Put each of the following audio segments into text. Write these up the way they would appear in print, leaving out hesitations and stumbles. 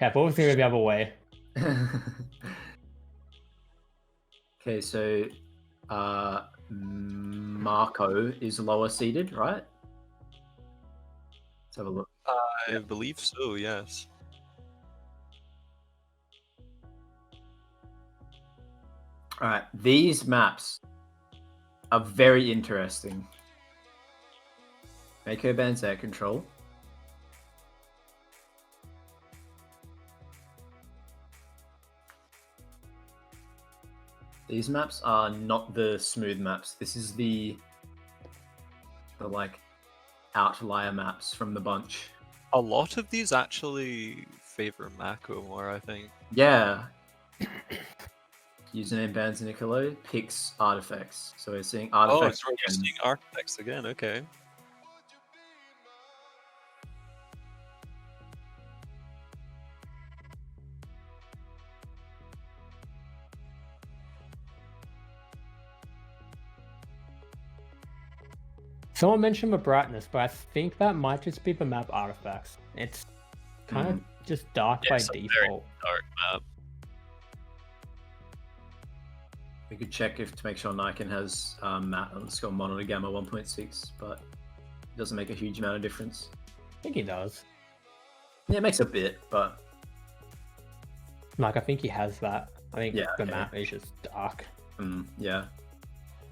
Okay, but we'll think the other way. Okay, so Mako is lower seeded, right? Let's have a look. I believe so, yes. Alright, these maps are very interesting. Mako bans air control. These maps are not the smooth maps. This is the like outlier maps from the bunch. A lot of these actually favor Mako more, I think. Yeah. Username bans Niccolo, picks artifacts. So we're seeing artifacts. Oh, we're seeing artifacts again, okay. Someone mentioned the brightness, but I think that might just be the map artifacts. It's kind of just dark by default. Very dark map. We could check to make sure Nykan has _monitor gamma 1.6, but it doesn't make a huge amount of difference. I think he does. Yeah, it makes a bit, but like I think he has that. I think the okay. map is just dark. Yeah.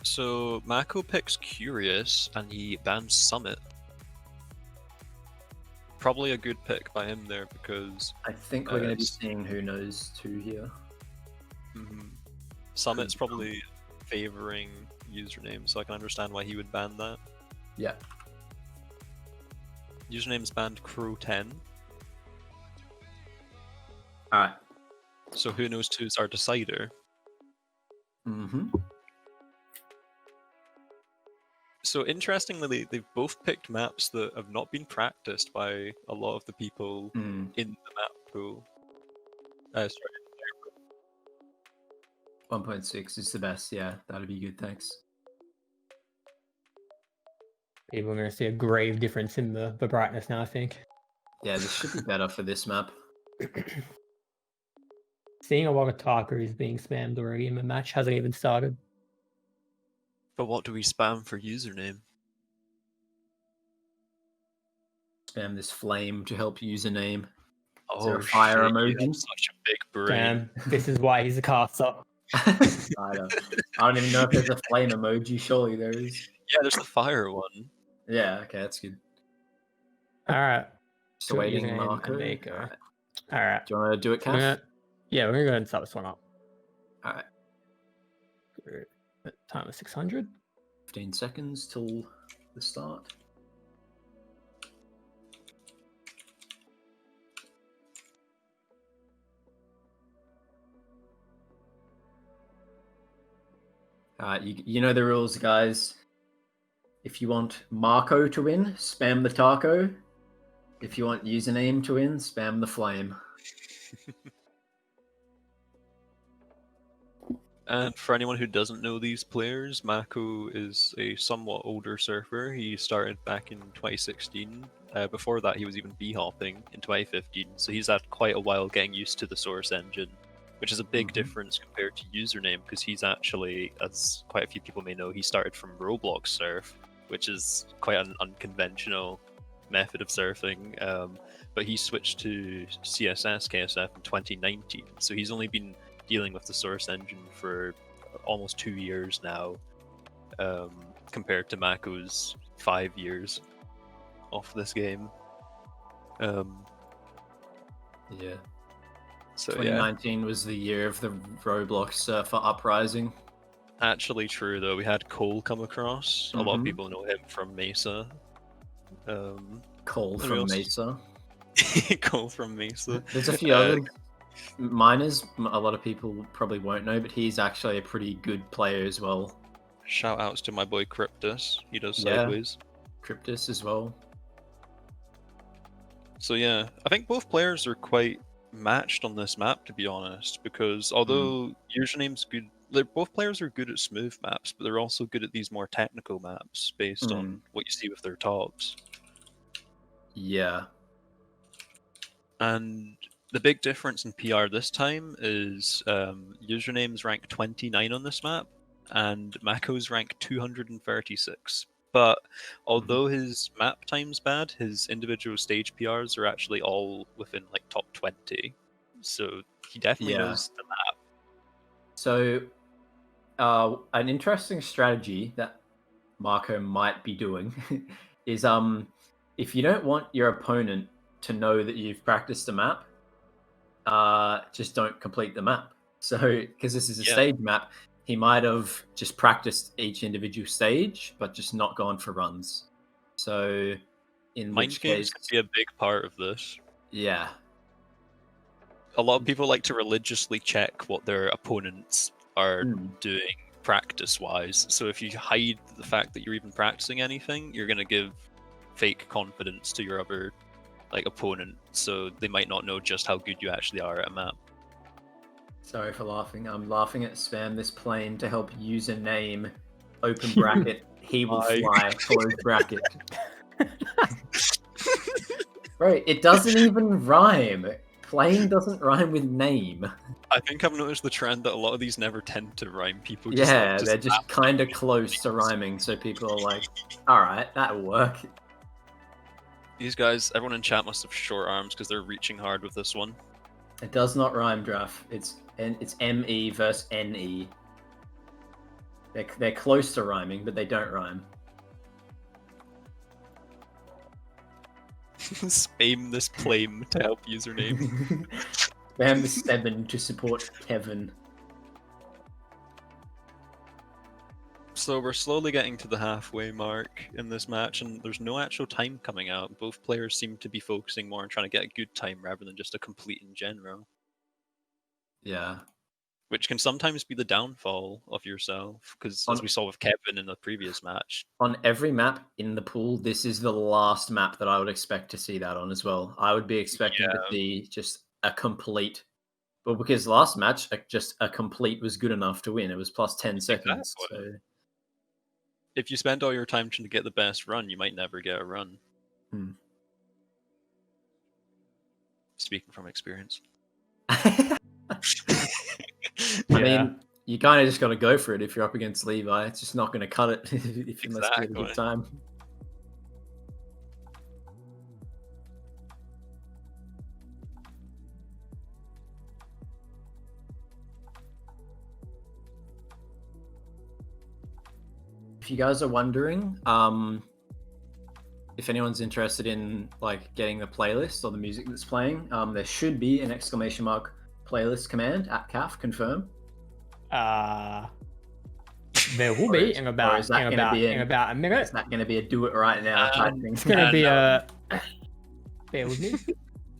So Mako picks Curious and he bans Summit. Probably a good pick by him there because I think we're going to be seeing Who Knows 2 here. Summit's probably favoring username, so I can understand why he would ban that. Yeah. Username's banned Crow10. Alright. So Who Knows 2 is our decider. So interestingly, they've both picked maps that have not been practiced by a lot of the people in the map pool. Sorry. 1.6 is the best, yeah. That'd be good, thanks. People are going to see a grave difference in the brightness now, I think. Yeah, this should be better for this map. Seeing a lot of Tarkers being spammed already in the match hasn't even started. But what do we spam for username? Spam this flame to help username. Oh, is there a fire emoji? You have such a big brain. Damn, this is why he's a caster. I don't even know if there's a flame emoji. Surely there is. Yeah, there's the fire one. Yeah, okay, that's good. Alright. Just waiting Mako. Alright. Do you want to do it, Caff? Yeah, we're going to go ahead and start this one up. Alright. Time is 600. 15 seconds till the start. Alright, you know the rules, guys. If you want Mako to win, spam the taco. If you want username to win, spam the flame. And for anyone who doesn't know these players, Mako is a somewhat older surfer. He started back in 2016. Before that, he was even b-hopping in 2015. So he's had quite a while getting used to the Source engine, which is a big difference compared to username, because he's actually, as quite a few people may know, he started from Roblox Surf, which is quite an unconventional method of surfing. But he switched to CSS KSF in 2019. So he's only been dealing with the Source engine for almost 2 years now, compared to Mako's 5 years off this game. Yeah. So 2019 was the year of the Roblox Surfer uprising. Actually true, though. We had Cole come across. A lot of people know him from Mesa. Cole from Mesa. Cole from Mesa. There's a few other miners a lot of people probably won't know, but he's actually a pretty good player as well. Shout outs to my boy Cryptus. He does Sideways. Cryptus as well. So yeah, I think both players are quite matched on this map, to be honest, because although username's good, both players are good at smooth maps, but they're also good at these more technical maps based on what you see with their tops. Yeah. And The big difference in PR this time is username's rank 29 on this map, and Mako's rank 236. But although his map time's bad, his individual stage PRs are actually all within like top 20. So he definitely knows the map. So an interesting strategy that Mako might be doing is if you don't want your opponent to know that you've practiced the map, just don't complete the map. So because this is a stage map, he might have just practiced each individual stage, but just not gone for runs. So in Mind games could be a big part of this. Yeah. A lot of people like to religiously check what their opponents are doing practice-wise. So if you hide the fact that you're even practicing anything, you're going to give fake confidence to your other opponent, so they might not know just how good you actually are at a map. Sorry for laughing. I'm laughing at spam this plane to help username open bracket he will fly close bracket. Bro, it doesn't even rhyme. Plane doesn't rhyme with name. I think I've noticed the trend that a lot of these never tend to rhyme. People they're just kind of close to rhyming, so people are like, alright, that'll work. These guys, everyone in chat must have short arms because they're reaching hard with this one. It does not rhyme, Draph. It's ME versus NE. They're close to rhyming, but they don't rhyme. Spam this plane to help username. Spam the 7 to support Kevin. So we're slowly getting to the halfway mark in this match, and there's no actual time coming out. Both players seem to be focusing more on trying to get a good time rather than just a complete in general. Yeah. Which can sometimes be the downfall of yourself, because as we saw with Kevin in the previous match. On every map in the pool, this is the last map that I would expect to see that on as well. I would be expecting to see just a complete... Well, because last match, just a complete was good enough to win. It was plus 10 seconds. So... If you spend all your time trying to get the best run, you might never get a run. Speaking from experience. I mean, you kind of just got to go for it if you're up against Levi. It's just not going to cut it if you must get a good time. If you guys are wondering, if anyone's interested in getting the playlist or the music that's playing, there should be an ! Playlist command at Caff. Confirm. There will be in about a minute. Is that going to be a do it right now type thing? It's going to be a... Bear with me.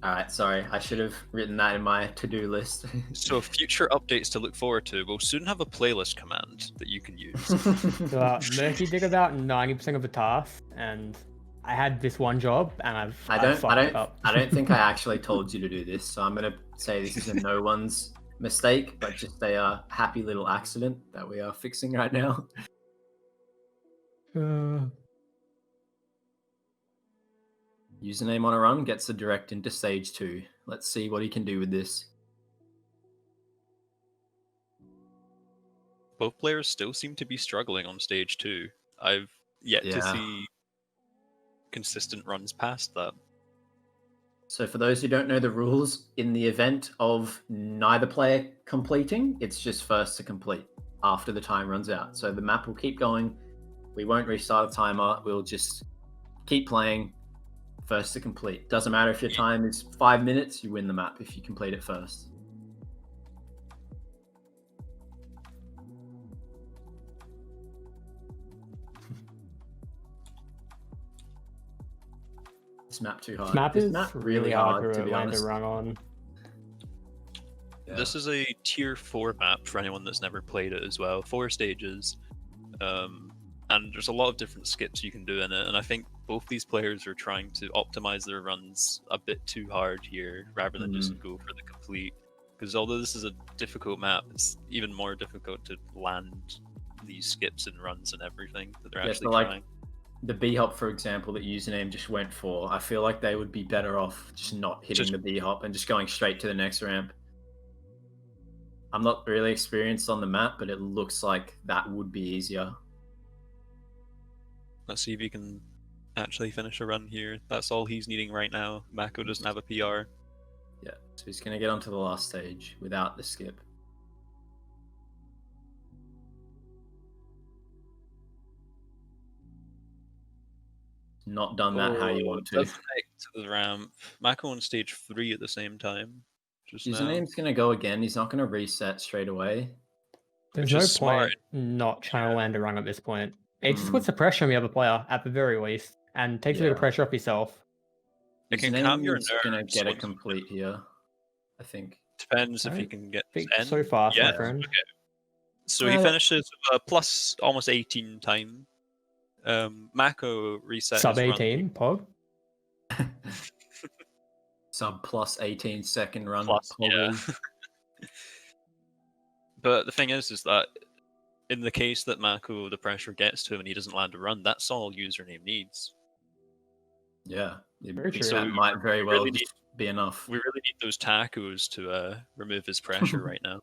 Alright, sorry. I should have written that in my to-do list. So future updates to look forward to. We'll soon have a playlist command that you can use. So, Merky did about 90% of the task, and I had this one job, and I don't think I actually told you to do this, so I'm going to say this is a no one's mistake, but just a happy little accident that we are fixing right now. Username on a run gets a direct into stage 2. Let's see what he can do with this. Both players still seem to be struggling on stage 2. I've yet to see consistent runs past that. So for those who don't know the rules, in the event of neither player completing, it's just first to complete after the time runs out. So the map will keep going. We won't restart a timer. We'll just keep playing. First to complete. Doesn't matter if your time is 5 minutes, you win the map if you complete it first. This map too hard. This map is really hard to land a run on. Yeah. This is a tier 4 map for anyone that's never played it as well. 4 stages. And there's a lot of different skips you can do in it, and I think both these players are trying to optimize their runs a bit too hard here, rather than just go for the complete. Because although this is a difficult map, it's even more difficult to land these skips and runs and everything that they're actually trying. the B hop, for example, that Username just went for, I feel like they would be better off just not hitting the B hop and just going straight to the next ramp. I'm not really experienced on the map, but it looks like that would be easier. Let's see if he can actually finish a run here. That's all he's needing right now. Mako doesn't have a PR. Yeah, so he's going to get onto the last stage without the skip. Not done that how you want to. Doesn't make it to the ramp. Mako on stage 3 at the same time. Username's going to go again. He's not going to reset straight away. There's no point not trying to land a run at this point. It just puts the pressure on the other player at the very least, and takes a bit of pressure off yourself. It can calm your nerves. Going to get it complete here, I think. Depends if he can get to end. So fast, my friend. Okay. So he finishes plus almost 18 time. Mako resets. Sub 18, Pog. Sub plus 18 second run. Plus, yeah. But the thing is that in the case that Mako, the pressure gets to him and he doesn't land a run, that's all Username needs. Yeah, so that might very well be enough. We really need those tacos to remove his pressure right now.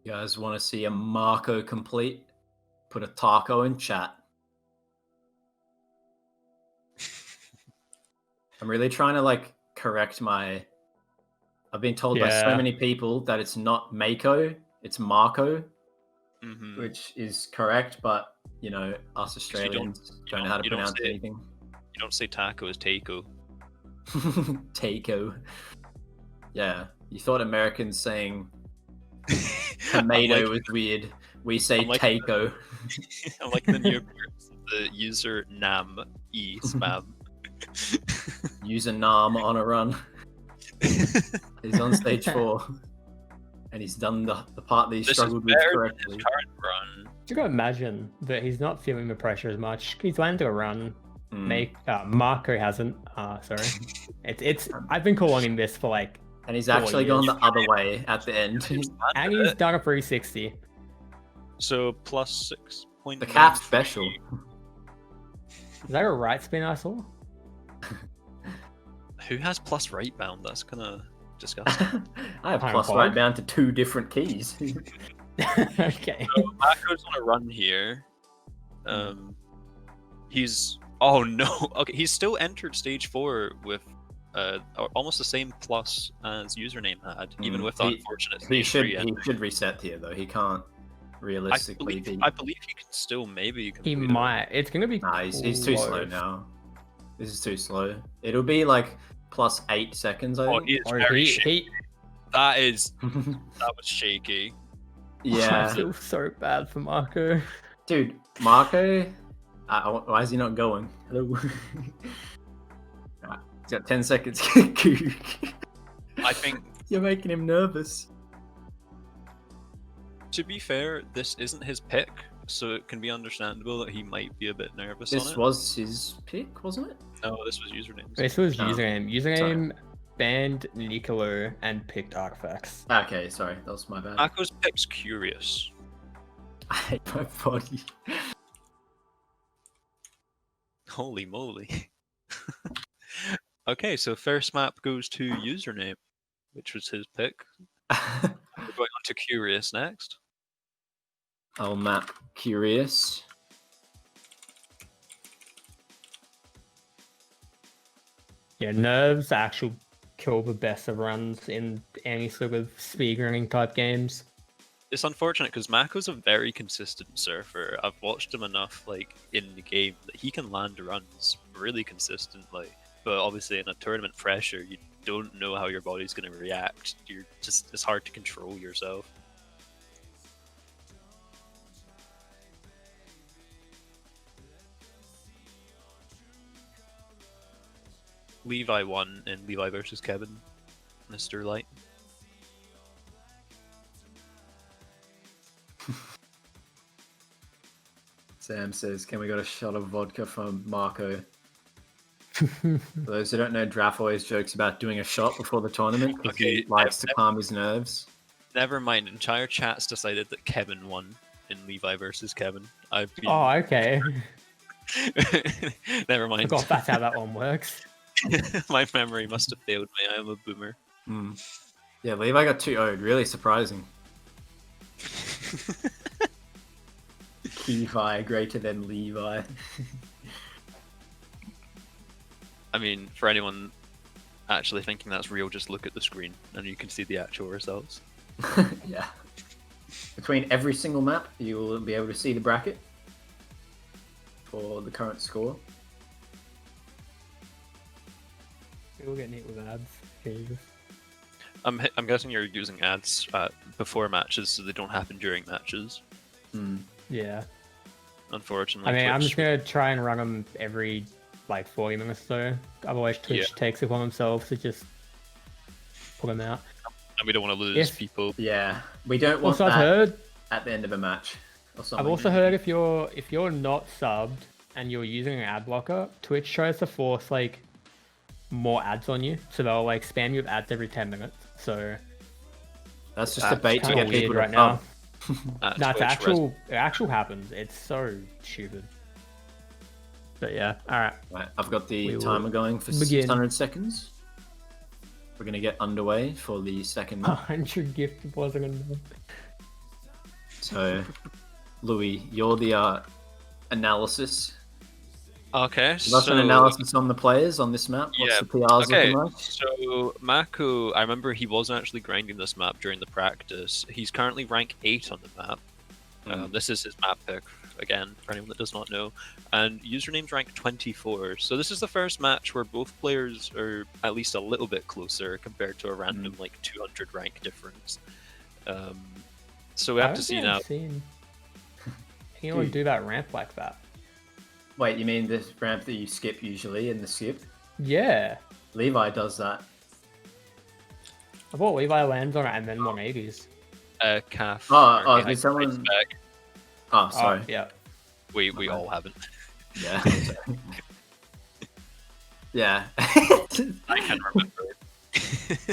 You guys want to see a Mako complete? Put a taco in chat. I'm really trying to correct my... I've been told by so many people that it's not Mako, it's Mako, which is correct, but us Australians don't know how to pronounce anything. You don't say taco as taco. Taco. Yeah, you thought Americans saying tomato was weird. We say taco. I'm like the New Yorkers, the user nam e spam. User nam on a run. He's on stage 4, and he's done the part that he struggled with correctly. Run. You gotta imagine that he's not feeling the pressure as much. He's landed a run. Mako hasn't. Sorry. It's. I've been calling this for and he's actually gone the other way at the end. And he's done a 360. So plus 6 points. The Caff special. Is that a right spin I saw? Who has plus right bound? That's kind of disgusting. I have plus right bound to 2 different keys. Okay. So Mako's on a run here. He's... Oh no! Okay, he's still entered stage 4 with almost the same plus as Username had, even with the unfortunate stage 3 He should reset here, though. He can't realistically be... I believe he can still maybe... He might. It's going to be he's too slow now. This is too slow. It'll be plus 8 seconds, I think. He is very shaky. That was shaky. I Yeah. feel so bad for Mako. Dude, Mako... why is he not going? Hello? He's got 10 seconds. I think... You're making him nervous. To be fair, this isn't his pick, so it can be understandable that he might be a bit nervous on it. This was his pick, wasn't it? No, this was Username. This was Username. Username banned Nicolo and picked Artifacts. Okay, sorry. That was my bad. Mako's pick's Curious. I hate my body. Holy moly. Okay, so first map goes to Username, which was his pick. We're going on to Curious next. I'll map Curious. Yeah, nerves actually kill the best of runs in any sort of speedrunning type games. It's unfortunate because Mako's a very consistent surfer. I've watched him enough in the game that he can land runs really consistently. But obviously in a tournament pressure, you don't know how your body's going to react. It's hard to control yourself. Levi won in Levi versus Kevin, Mr. Light. Sam says, can we get a shot of vodka from Mako? For those who don't know, Draph always jokes about doing a shot before the tournament because he likes to calm his nerves. Never mind, entire chat's decided that Kevin won. in Levi versus Kevin. I've been... Oh, okay. Never mind. Forgot that's how that one works. My memory must have failed me. I am a boomer. Yeah, Levi got 2-0'd. Really surprising. Levi greater than Levi. I mean, for anyone actually thinking that's real, just look at the screen and you can see the actual results. Yeah. Between every single map, you will be able to see the bracket for the current score. People getting hit with ads. Jesus. I'm guessing you're using ads before matches, so they don't happen during matches. Yeah. Unfortunately. I mean, I'm Twitch- just gonna try and run them every like 40 minutes or so. Otherwise, Twitch takes it upon themselves to just pull them out. And we don't want to lose people. Yeah, we don't want Also, I've heard. at the end of a match. Or something. I've also heard if you're not subbed and you're using an ad blocker, Twitch tries to force like more ads on you, so they'll like spam you with ads every 10 minutes. So that's just a bait to kinda get people weird to right sub. now. That's it actual happens. It's so stupid. But yeah, all right. Right, I've got the We will timer going for begin. 600 seconds. We're gonna get underway for the second map. 100 gift wasn't enough. So, Louis, you're the analysis. Okay, Give us an analysis on the players on this map. What's the PRs okay, looking like? so Mako, I remember he wasn't actually grinding this map during the practice. He's currently rank 8 on the map. This is his map pick, again, for anyone that does not know. And username's rank 24. So this is the first match where both players are at least a little bit closer compared to a random like 200 rank difference. So we have to see now. Anyone do that ramp like that? Wait, you mean this ramp that you skip usually in the skip? Yeah. Levi does that. I thought Levi lands on it and then 180s. Caff. Oh, Merky, did someone... back. Oh, sorry. Yeah. We all haven't. Yeah. Yeah. I can remember.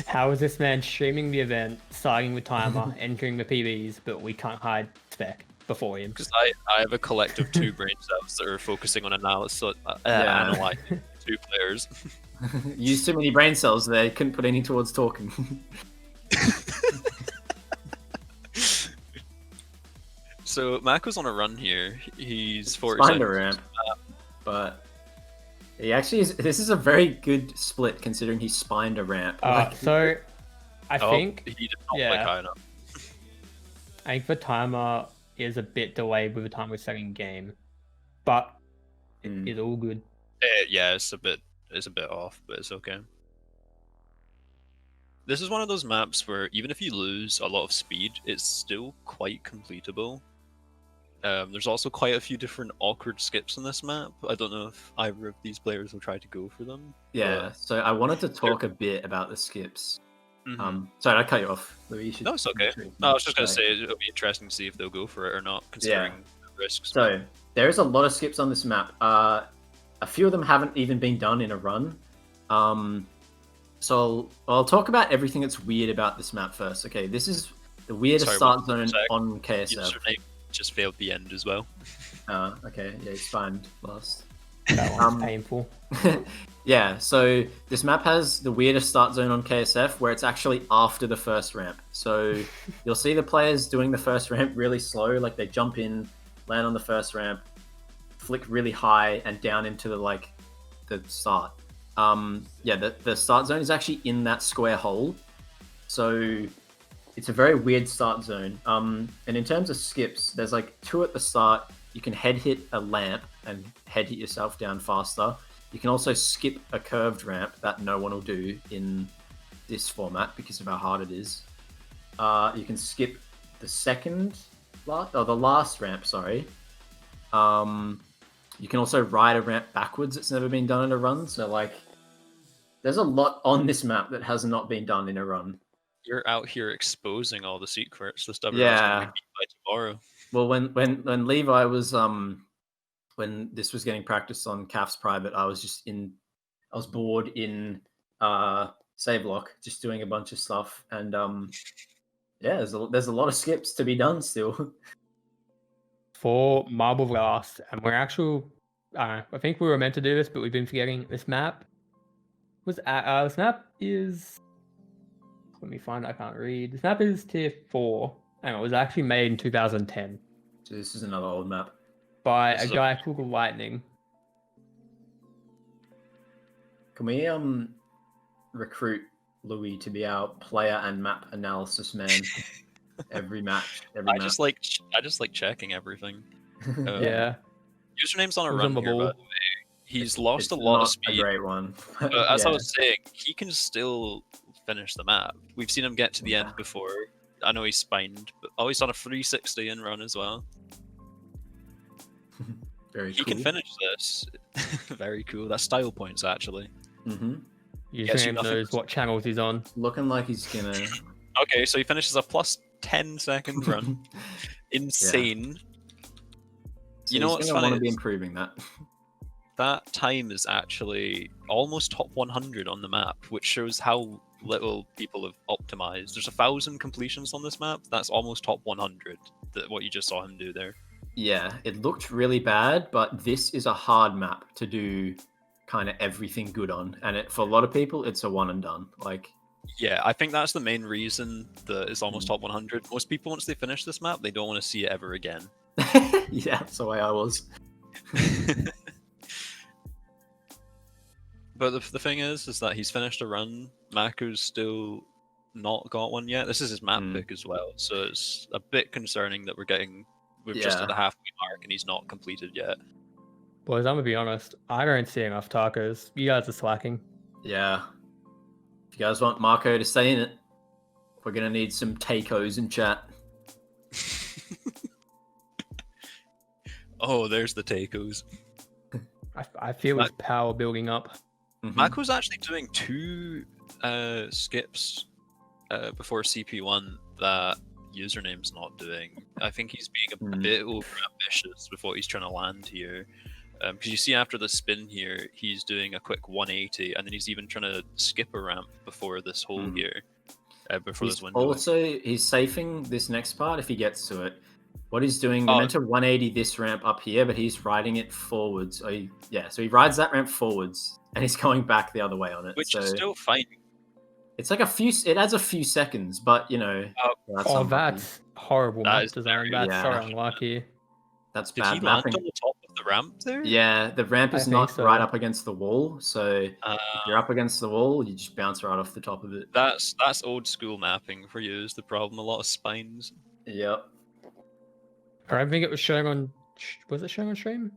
How is this man streaming the event, starting with timer, entering the PBs, but we can't hide spec before him? Because I have a collective 2 brain cells that are focusing on analyzing 2 players. Used too many brain cells there, couldn't put any towards talking. So Mako's on a run here. He's 40 Find a seconds. ramp, but he actually is. This is a very good split considering he spined a ramp. So I think he did not play high enough. I think the timer is a bit delayed with the time we're setting game, but it's all good. Yeah, it's a bit off, but it's okay. This is one of those maps where even if you lose a lot of speed, it's still quite completable. There's also quite a few different awkward skips on this map. I don't know if either of these players will try to go for them. Yeah, so I wanted to talk a bit about the skips. Sorry, I cut you off. Louis, No, it's okay. No, I was just going to say it'll be interesting to see if they'll go for it or not, considering the risks. So there is a lot of skips on this map. A few of them haven't even been done in a run. So I'll talk about everything that's weird about this map first. Okay, this is the weirdest start zone on KSF. Username just failed the end as well. Okay, yeah, it's fine. Last. That one's painful. Yeah, so this map has the weirdest start zone on KSF where it's actually after the first ramp. So you'll see the players doing the first ramp really slow, like they jump in, land on the first ramp, flick really high and down into the start. The start zone is actually in that square hole. So it's a very weird start zone. And in terms of skips, there's like 2 at the start. You can head hit a lamp and head hit yourself down faster. You can also skip a curved ramp that no one will do in this format because of how hard it is. You can skip the last ramp, sorry. You can also ride a ramp backwards. It's never been done in a run. So there's a lot on this map that has not been done in a run. You're out here exposing all the secrets. The stuff yeah. by tomorrow. Well, when Levi was when this was getting practiced on Caff's private, I was bored in save lock, just doing a bunch of stuff, and there's a lot of skips to be done still. for Marble Blast, and we're actually, I think we were meant to do this, but we've been forgetting this map. This map is, let me find it, I can't read. This map is tier 4, and it was actually made in 2010 So this is another old map. by This a is guy called Lightning. Can we recruit Louis to be our player and map analysis man every match? I just like checking everything. Yeah. Username's on a Who's run on the here, ball? by the way. He's lost It's a lot not of speed. A great one. But as I Yeah. was saying, he can still finish the map. We've seen him get to the end before. I know he's spined, but he's on a 360 in run as well. Very He cool. can finish this. Very cool. That's style points, actually. Mm-hmm. Gets you Username nothing. knows what channels he's on. Looking like he's gonna. Okay, so he finishes a plus 10-second run. Insane. So You know he's what's gonna want funny to be is improving that. that time is actually almost top 100 on the map, which shows how little people have optimized. There's 1,000 completions on this map. That's almost top 100. What you just saw him do there. Yeah, it looked really bad, but this is a hard map to do kind of everything good on, and for a lot of people, it's a one and done. Like, Yeah, I think that's the main reason that it's almost top 100. Most people, once they finish this map, they don't want to see it ever again. yeah, that's the way I was. But the thing is that he's finished a run. Mako's still not got one yet. This is his map pick as well, so it's a bit concerning that we're just at the halfway mark and he's not completed yet. Boys, I'm gonna be honest. I don't see enough tacos. You guys are slacking. Yeah. If you guys want Mako to stay in it, we're gonna need some tacos in chat. Oh, there's the tacos. I feel his power building up. Mhm. Mako's actually doing 2 skips before CP1 that Username's not doing. I think he's being a bit over ambitious with what he's trying to land here. Because you see after the spin here, he's doing a quick 180, and then he's even trying to skip a ramp before this hole here, before this window. Also, he's safing this next part if he gets to it. What he's doing, you're meant to 180 this ramp up here, but he's riding it forwards. So he rides that ramp forwards, and he's going back the other way on it. Which is still fine. It's like it adds a few seconds, but you know. That's horrible map is design. That's so unlucky. That's Did bad he land mapping. on the top of the ramp there? Yeah, the ramp is I not think so. right up against the wall, so if you're up against the wall, you just bounce right off the top of it. That's old school mapping for you is the problem. A lot of spines. Yep. I don't think it was showing on. Was it showing on stream?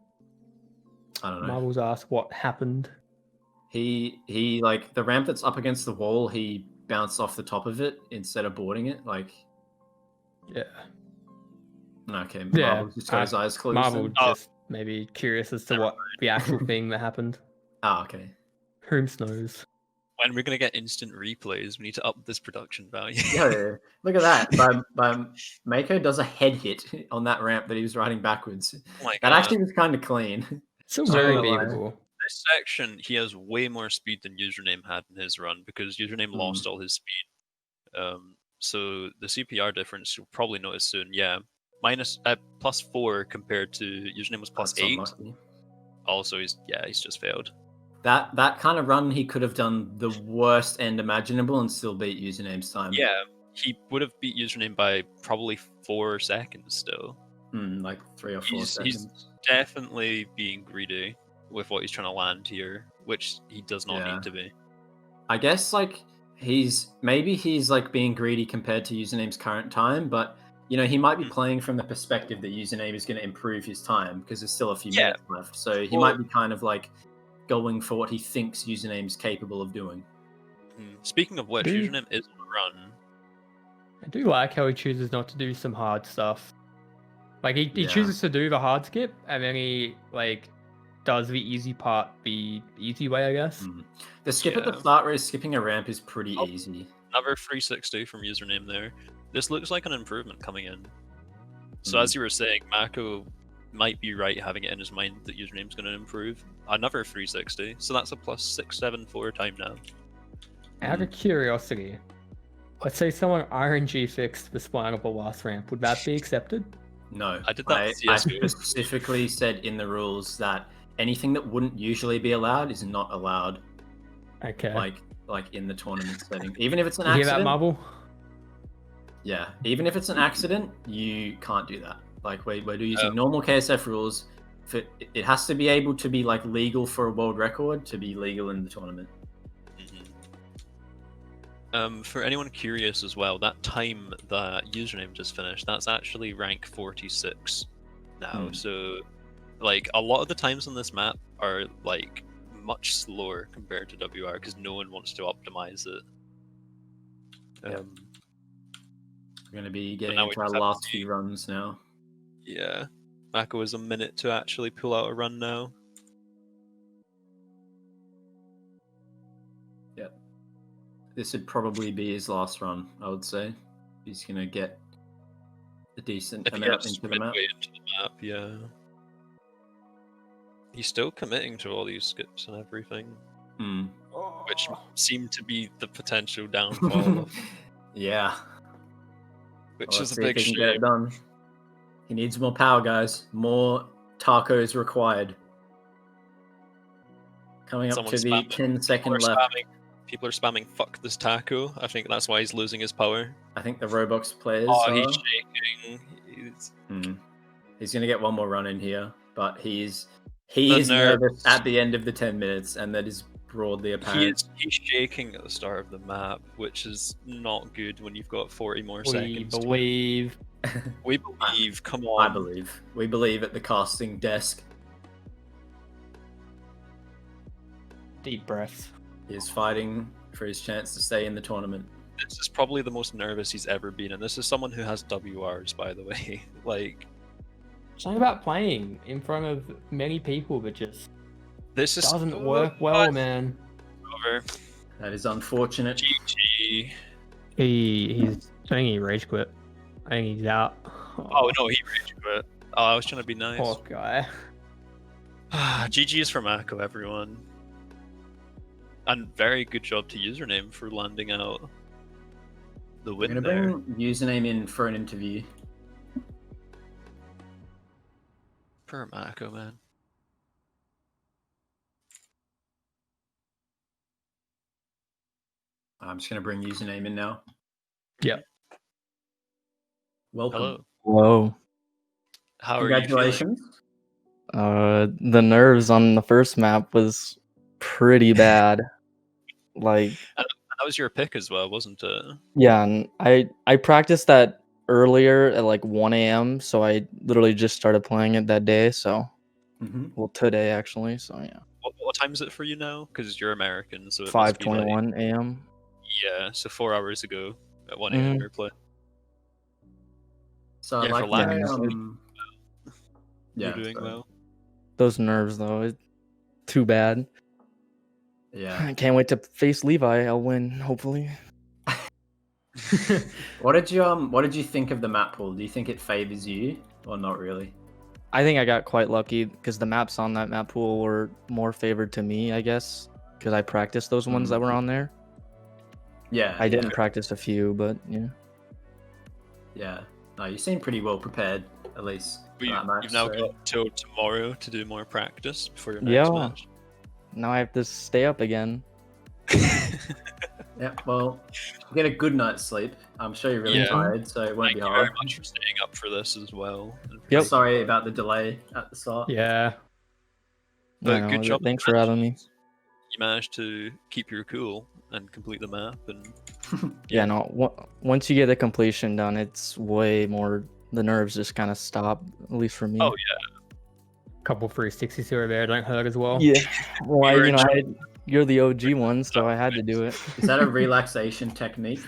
I don't know. Marvel's asked what happened. He like the ramp that's up against the wall, he bounced off the top of it instead of boarding it. Like, Yeah. okay, Yeah, Marvel just got his eyes closed. Marvel then. just maybe curious as to what the actual thing that happened. Okay. Whom knows? When we're gonna get instant replays, we need to up this production value. Yeah, look at that. Mako does a head hit on that ramp that he was riding backwards. Oh my That God. actually was kind of clean. Still I very don't know why. beatable. This section, he has way more speed than Username had in his run because Username lost all his speed. So the CPR difference you'll probably notice soon. Yeah, +4 compared to Username was That's +8. unlucky. Also, he's just failed. That kind of run, he could have done the worst end imaginable and still beat Username's time. Yeah, he would have beat Username by probably 4 seconds still. Like 3 or 4 seconds. He's definitely being greedy with what he's trying to land here, which he does not need to be. I guess like he's like being greedy compared to Username's current time, but you know, he might be playing from the perspective that Username is going to improve his time because there's still a few minutes left. So he might be kind of like going for what he thinks Username's capable of doing. Speaking of which, Username is on a run. I do like how he chooses not to do some hard stuff. Like he chooses to do the hard skip and then he like does the easy part the easy way, I guess. The skip at the start where he's skipping a ramp is pretty easy. Another 360 from Username there. This looks like an improvement coming in. So as you were saying, Mako might be right having it in his mind that Username's going to improve. Another 360, so that's a +674 time now. Out of curiosity, let's say someone RNG fixed the spline of the last ramp. Would that be accepted? No, I did that I with CS:GO. specifically said in the rules that anything that wouldn't usually be allowed is not allowed. Okay. Like in the tournament setting, even if it's an you hear that, accident. Marvel? Yeah, even if it's an accident, you can't do that. Like we're using normal KSF rules. It has to be able to be like legal for a world record to be legal in the tournament. For anyone curious as well, that time that username just finished, that's actually rank 46 now. So, like, a lot of the times on this map are like much slower compared to WR because no one wants to optimize it. We're going to be getting now we into our just have to last see. few runs now. Yeah, Mako is a minute to actually pull out a run now. Yep. This would probably be his last run, I would say. He's going to get a decent amount into the map. Yeah. He's still committing to all these skips and everything. Which seem to be the potential downfall of... Yeah. Which is a big shame. Get it done. He needs more power, guys. More tacos required. Coming up to the 10-second left. People are spamming fuck this taco. I think that's why he's losing his power. I think the Roblox players he's shaking. He's going to get one more run in here, but he is nervous at the end of the 10 minutes, and that is broadly apparent. He's shaking at the start of the map, which is not good when you've got 40 more seconds. We believe. Come on. I believe. We believe at the casting desk. Deep breaths. He is fighting for his chance to stay in the tournament. This is probably the most nervous he's ever been, and this is someone who has WRs, by the way. Like, something about playing in front of many people, but just doesn't work well, man. Over. That is unfortunate. GG. He's saying he rage quit. I think he's out. Oh no, he rage quit. Oh, I was trying to be nice. Poor guy. GG is for Mako, everyone. And very good job to Username for landing out the win there. I'm going to bring Username in for an interview. Per Mako, man. I'm just going to bring Username in now. Yeah. Welcome. Hello. Whoa. How are you feeling? Congratulations. The nerves on the first map was pretty bad. Like, and that was your pick as well, wasn't it? Yeah, and I practiced that earlier at like 1 a.m. So I literally just started playing it that day. So, well, today actually. So yeah. What time is it for you now? Because you're American, so it 5:21 a.m. Yeah, so 4 hours ago at 1 a.m. you're playing. So yeah, like you're doing well. Those nerves though, it's too bad. Yeah. I can't wait to face Levi. I'll win, hopefully. What did you think of the map pool? Do you think it favors you or not really? I think I got quite lucky because the maps on that map pool were more favored to me, I guess, because I practiced those ones that were on there. Yeah. I didn't practice a few, but yeah. Yeah. No, you seem pretty well prepared, at least. You've now got till tomorrow to do more practice before your next match. Now I have to stay up again. Yeah, well, get a good night's sleep. I'm sure you're really tired, so it won't be hard. Thank you very much for staying up for this as well. Yep. Sorry about the delay at the start. Yeah. But good job. Thanks for having me. You managed to keep your cool and complete the map, and once you get the completion done, it's way more. The nerves just kind of stop, at least for me. Oh yeah. Couple 360s here or there don't hurt as well. Yeah. Well, you're the OG one, so I had to do it. Is that a relaxation technique?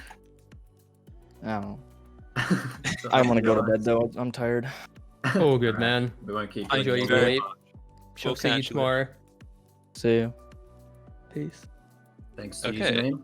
No. I want to go to bed though. I'm tired. All good, man. We won't keep. Enjoy your sleep. She'll see you tomorrow. See you. Peace. Thanks to Username.